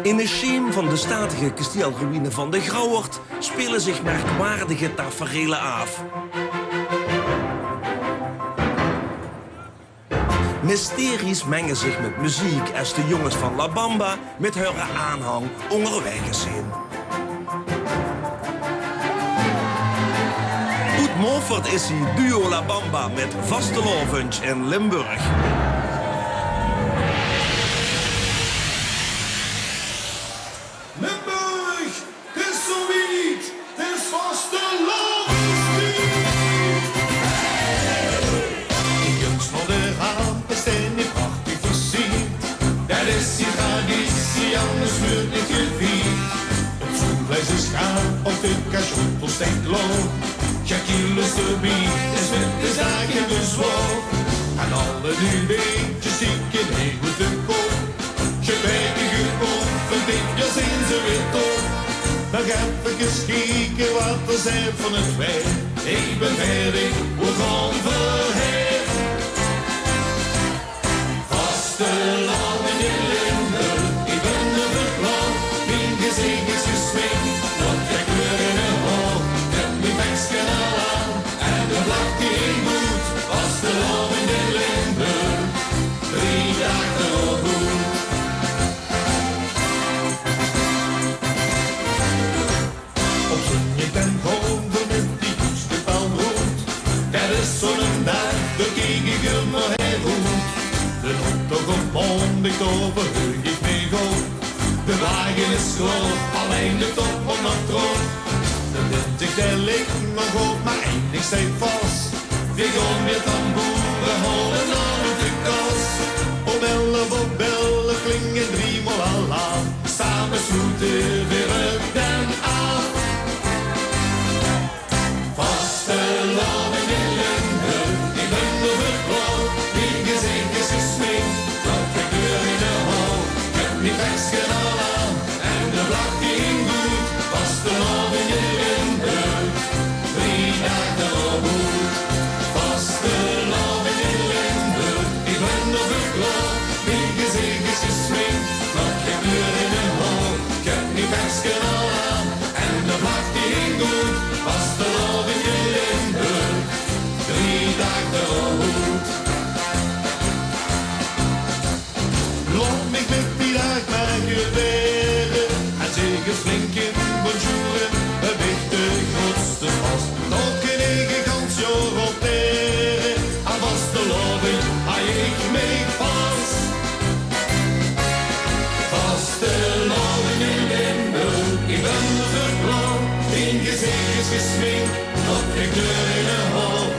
In de schiem van de statige kasteelruïne van de Grauwert spelen zich merkwaardige taferelen af. Mysteries mengen zich met muziek als de jongens van La Bamba met hun aanhang onderweg zijn. Uit Montfort is hij duo La Bamba met Vastelovend in Limburg. Limburg, het is zo niet, het is vastelovendstijd. Die jungs van de rampen zijn niet prachtig versierd. Dat is die traditie, anders wordt niet gevierd. Het zoenvlees is gaar, op de cachotel steekt loop. Jacqueline de biet is met de zaken bezwoog. En alle die beetjes zieken heel goed de kop. Je weet je op, een dikje zien ze weer top. Nog even kijken wat er zijn van het wij. Ik ben verder, we gaan verheen. Vasteland in Limburg, ik ben er verklaard. Mijn gezicht is gesminkt, want ik kleur in een hoog. Ik heb mijn bekschen al aan, en de vlag die ik moet. Vasteland in Limburg, 3 dagen op goed. Op zonje ten hoogte met die koeste palmrood. Dat is zo'n dag, de kijk ik er nog heel goed. De hond op mond, ik overheug ik mee goed. De wagen is groot, alleen de top van de troon. De wind ik der ligt nog op, maar één ding staat vast. Die gaan weer tamboeren holen naar de kas. Op bellen klingen 3 maal alarm. Samen sloeten weer uit den af. Vasteland in Limburg, ik ben er verklaard. Mijn gezicht is gesminkt, dat ik kleur in de hoog. Ik heb mijn bekschen al aan, en de vlag ging goed. Vasteland in Limburg, 3 dagen op goed. Vasteland in Limburg, ik ben er verklaard. Mijn gezicht is gesminkt, dat ik kleur in de hoog. Ik heb mijn bekschen al aan, en de vlag ging goed. Vasteland in Limburg, 3 dagen op goed. Laat mich met die dag maar gebeuren. En zeg het flink in bonjour, een beetje grootste vast. Nog een eigen kans jaar op teren. En vastelovend, hij ik mee vast. Vastelovend in Limburg, ik ben er verklaard. Mijn gezicht is gesminkt, dat ik kleur in een hoog.